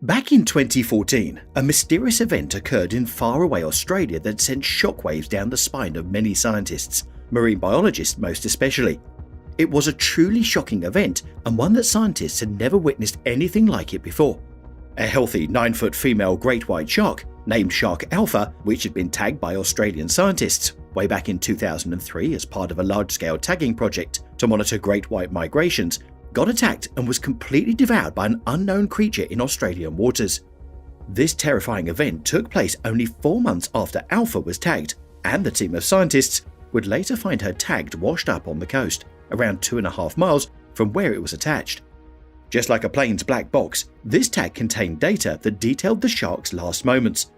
Back in 2014, a mysterious event occurred in faraway Australia that sent shockwaves down the spine of many scientists, marine biologists most especially. It was a truly shocking event and one that scientists had never witnessed anything like it before. A healthy 9-foot female great white shark, named Shark Alpha, which had been tagged by Australian scientists way back in 2003 as part of a large-scale tagging project to monitor great white migrations, got attacked and was completely devoured by an unknown creature in Australian waters. This terrifying event took place only 4 months after Alpha was tagged, and the team of scientists would later find her tagged washed up on the coast, around 2.5 miles from where it was attached. Just like a plane's black box, this tag contained data that detailed the shark's last moments.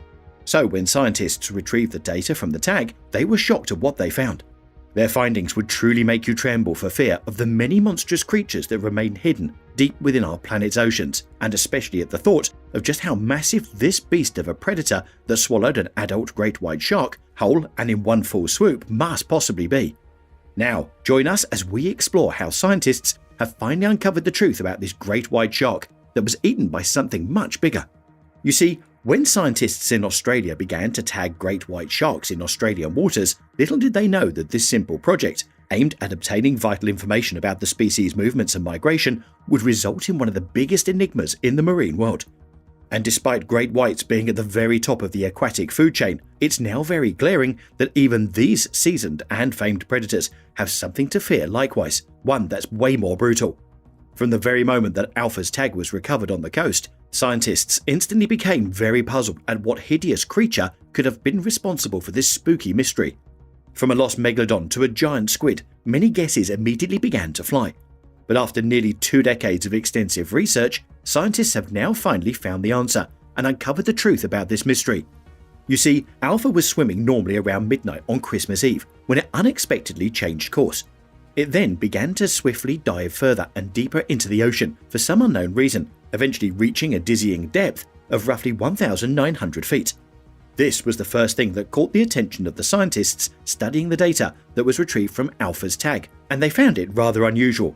So when scientists retrieved the data from the tag, they were shocked at what they found. Their findings would truly make you tremble for fear of the many monstrous creatures that remain hidden deep within our planet's oceans, and especially at the thought of just how massive this beast of a predator that swallowed an adult great white shark, whole and in one full swoop, must possibly be. Now, join us as we explore how scientists have finally uncovered the truth about this great white shark that was eaten by something much bigger. You see, when scientists in Australia began to tag great white sharks in Australian waters, little did they know that this simple project, aimed at obtaining vital information about the species' movements and migration, would result in one of the biggest enigmas in the marine world. And despite great whites being at the very top of the aquatic food chain, it's now very glaring that even these seasoned and famed predators have something to fear likewise, one that's way more brutal. From the very moment that Alpha's tag was recovered on the coast, scientists instantly became very puzzled at what hideous creature could have been responsible for this spooky mystery. From a lost megalodon to a giant squid, many guesses immediately began to fly. But after nearly 2 decades of extensive research, scientists have now finally found the answer and uncovered the truth about this mystery. You see, Alpha was swimming normally around midnight on Christmas Eve when it unexpectedly changed course. It then began to swiftly dive further and deeper into the ocean for some unknown reason, eventually reaching a dizzying depth of roughly 1,900 feet. This was the first thing that caught the attention of the scientists studying the data that was retrieved from Alpha's tag, and they found it rather unusual.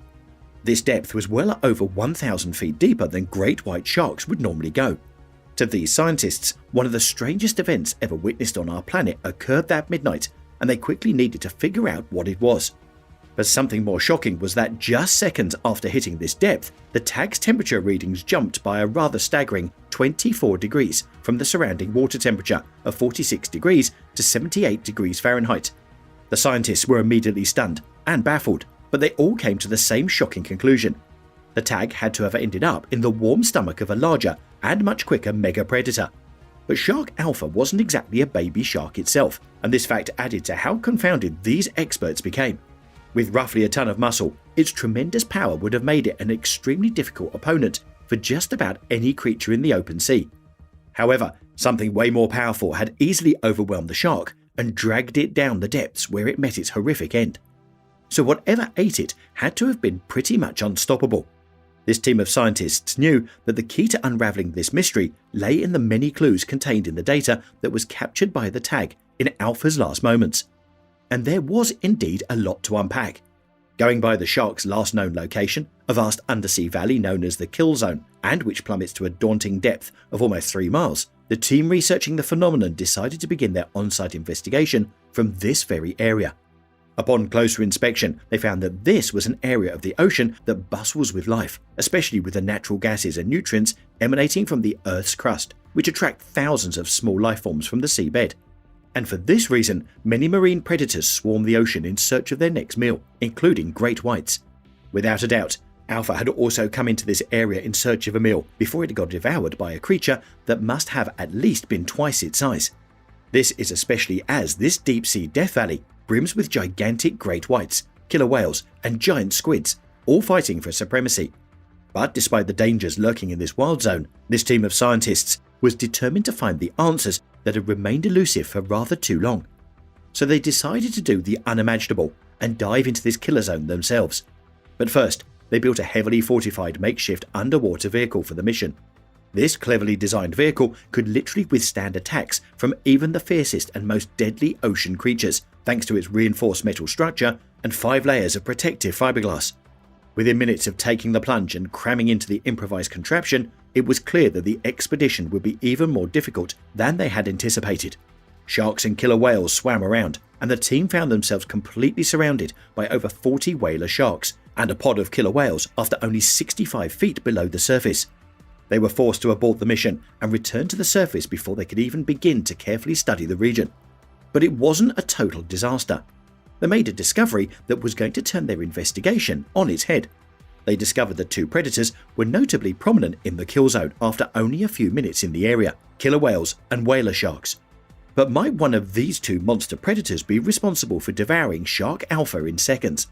This depth was well over 1,000 feet deeper than great white sharks would normally go. To these scientists, one of the strangest events ever witnessed on our planet occurred that midnight, and they quickly needed to figure out what it was. But something more shocking was that just seconds after hitting this depth, the tag's temperature readings jumped by a rather staggering 24 degrees from the surrounding water temperature of 46 degrees to 78 degrees Fahrenheit. The scientists were immediately stunned and baffled, but they all came to the same shocking conclusion. The tag had to have ended up in the warm stomach of a larger and much quicker mega predator. But Shark Alpha wasn't exactly a baby shark itself, and this fact added to how confounded these experts became. With roughly a ton of muscle, its tremendous power would have made it an extremely difficult opponent for just about any creature in the open sea. However, something way more powerful had easily overwhelmed the shark and dragged it down the depths where it met its horrific end. So whatever ate it had to have been pretty much unstoppable. This team of scientists knew that the key to unraveling this mystery lay in the many clues contained in the data that was captured by the tag in Alpha's last moments. And there was indeed a lot to unpack. Going by the shark's last known location, a vast undersea valley known as the Kill Zone, and which plummets to a daunting depth of almost 3 miles, the team researching the phenomenon decided to begin their on-site investigation from this very area. Upon closer inspection, they found that this was an area of the ocean that bustles with life, especially with the natural gases and nutrients emanating from the Earth's crust, which attract thousands of small life forms from the seabed. And for this reason, many marine predators swarm the ocean in search of their next meal, including great whites. Without a doubt, Alpha had also come into this area in search of a meal before it got devoured by a creature that must have at least been twice its size. This is especially as this deep-sea death valley brims with gigantic great whites, killer whales, and giant squids, all fighting for supremacy. But despite the dangers lurking in this wild zone, this team of scientists was determined to find the answers that had remained elusive for rather too long. So they decided to do the unimaginable and dive into this killer zone themselves. But first, they built a heavily fortified makeshift underwater vehicle for the mission. This cleverly designed vehicle could literally withstand attacks from even the fiercest and most deadly ocean creatures, thanks to its reinforced metal structure and 5 layers of protective fiberglass. Within minutes of taking the plunge and cramming into the improvised contraption, it was clear that the expedition would be even more difficult than they had anticipated. Sharks and killer whales swam around, and the team found themselves completely surrounded by over 40 whaler sharks and a pod of killer whales after only 65 feet below the surface. They were forced to abort the mission and return to the surface before they could even begin to carefully study the region. But it wasn't a total disaster. They made a discovery that was going to turn their investigation on its head. They discovered that two predators were notably prominent in the kill zone after only a few minutes in the area: killer whales and whaler sharks. But might one of these two monster predators be responsible for devouring shark alpha in seconds?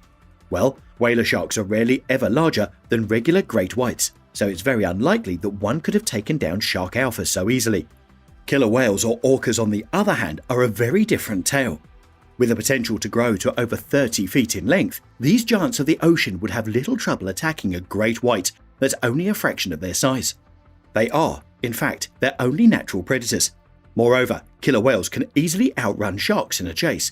Well, whaler sharks are rarely ever larger than regular great whites, so it's very unlikely that one could have taken down shark alpha so easily. Killer whales or orcas, on the other hand, are a very different tale. With the potential to grow to over 30 feet in length, these giants of the ocean would have little trouble attacking a great white that's only a fraction of their size. They are, in fact, their only natural predators. Moreover, killer whales can easily outrun sharks in a chase.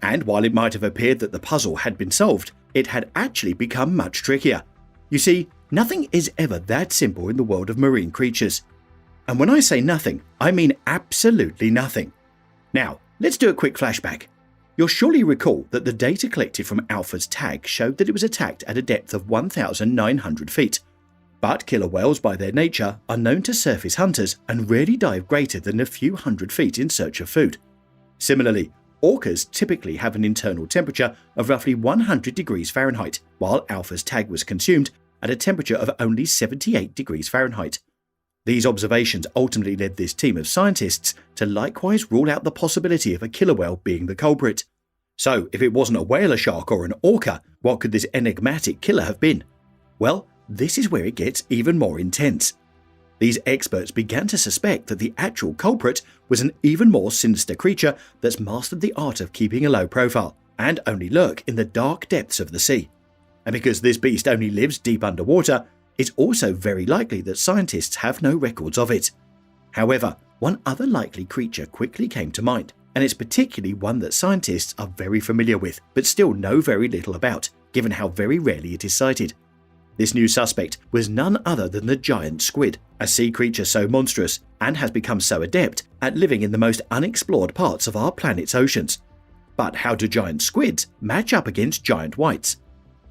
And while it might have appeared that the puzzle had been solved, it had actually become much trickier. You see, nothing is ever that simple in the world of marine creatures. And when I say nothing, I mean absolutely nothing. Now, let's do a quick flashback. You'll surely recall that the data collected from Alpha's tag showed that it was attacked at a depth of 1,900 feet. But killer whales by their nature are known to surface hunters and rarely dive greater than a few hundred feet in search of food. Similarly, orcas typically have an internal temperature of roughly 100 degrees Fahrenheit, while Alpha's tag was consumed at a temperature of only 78 degrees Fahrenheit. These observations ultimately led this team of scientists to likewise rule out the possibility of a killer whale being the culprit. So, if it wasn't a whaler shark or an orca, what could this enigmatic killer have been? Well, this is where it gets even more intense. These experts began to suspect that the actual culprit was an even more sinister creature that's mastered the art of keeping a low profile and only lurk in the dark depths of the sea. And because this beast only lives deep underwater, it's also very likely that scientists have no records of it. However, one other likely creature quickly came to mind, and it's particularly one that scientists are very familiar with but still know very little about, given how very rarely it is sighted. This new suspect was none other than the giant squid, a sea creature so monstrous and has become so adept at living in the most unexplored parts of our planet's oceans. But how do giant squids match up against giant whites?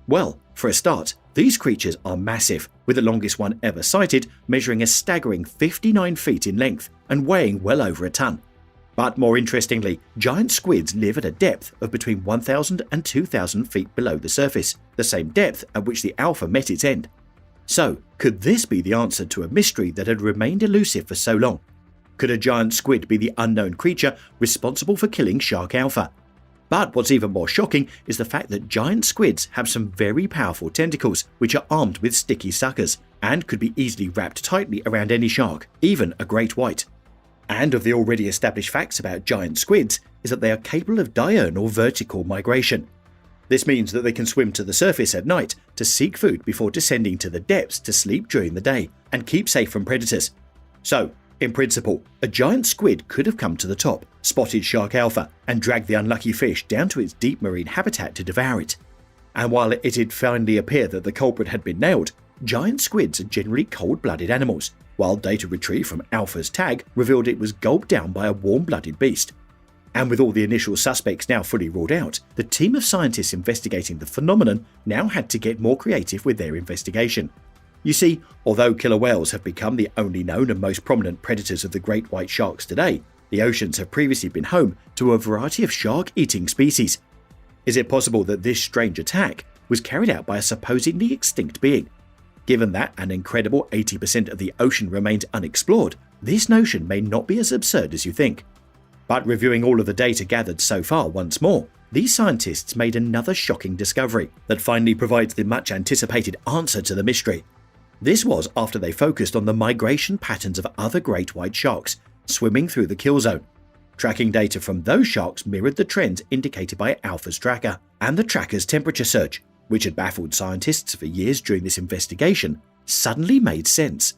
Well, for a start, these creatures are massive, with the longest one ever sighted measuring a staggering 59 feet in length and weighing well over a ton. But more interestingly, giant squids live at a depth of between 1,000 and 2,000 feet below the surface, the same depth at which the Alpha met its end. So, could this be the answer to a mystery that had remained elusive for so long? Could a giant squid be the unknown creature responsible for killing Shark Alpha? But what's even more shocking is the fact that giant squids have some very powerful tentacles which are armed with sticky suckers and could be easily wrapped tightly around any shark, even a great white. And of the already established facts about giant squids is that they are capable of diurnal vertical migration. This means that they can swim to the surface at night to seek food before descending to the depths to sleep during the day and keep safe from predators. So, in principle, a giant squid could have come to the top, spotted Shark Alpha, and dragged the unlucky fish down to its deep marine habitat to devour it. And while it had finally appeared that the culprit had been nailed, giant squids are generally cold-blooded animals, while data retrieved from Alpha's tag revealed it was gulped down by a warm-blooded beast. And with all the initial suspects now fully ruled out, the team of scientists investigating the phenomenon now had to get more creative with their investigation. You see, although killer whales have become the only known and most prominent predators of the great white sharks today, the oceans have previously been home to a variety of shark-eating species. Is it possible that this strange attack was carried out by a supposedly extinct being? Given that an incredible 80% of the ocean remains unexplored, this notion may not be as absurd as you think. But reviewing all of the data gathered so far once more, these scientists made another shocking discovery that finally provides the much anticipated answer to the mystery. This was after they focused on the migration patterns of other great white sharks swimming through the kill zone. Tracking data from those sharks mirrored the trends indicated by Alpha's tracker and the tracker's temperature surge, which had baffled scientists for years during this investigation, suddenly made sense.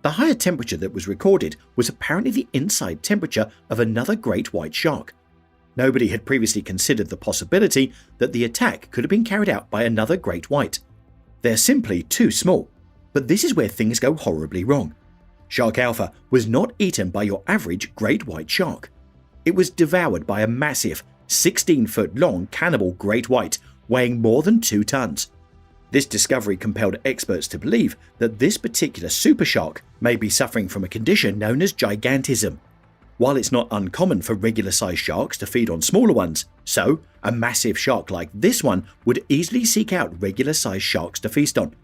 The higher temperature that was recorded was apparently the inside temperature of another great white shark. Nobody had previously considered the possibility that the attack could have been carried out by another great white. They're simply too small. But this is where things go horribly wrong. Shark Alpha was not eaten by your average great white shark. It was devoured by a massive, 16-foot-long cannibal great white weighing more than 2 tons. This discovery compelled experts to believe that this particular super shark may be suffering from a condition known as gigantism. While it's not uncommon for regular-sized sharks to feed on smaller ones, so a massive shark like this one would easily seek out regular-sized sharks to feast on.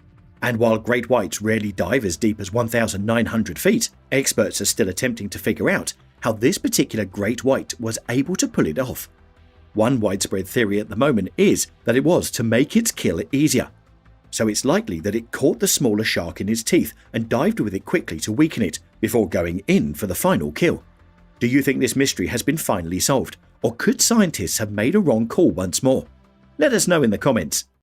And while great whites rarely dive as deep as 1,900 feet, experts are still attempting to figure out how this particular great white was able to pull it off. One widespread theory at the moment is that it was to make its kill easier. So it's likely that it caught the smaller shark in its teeth and dived with it quickly to weaken it before going in for the final kill. Do you think this mystery has been finally solved, or could scientists have made a wrong call once more? Let us know in the comments.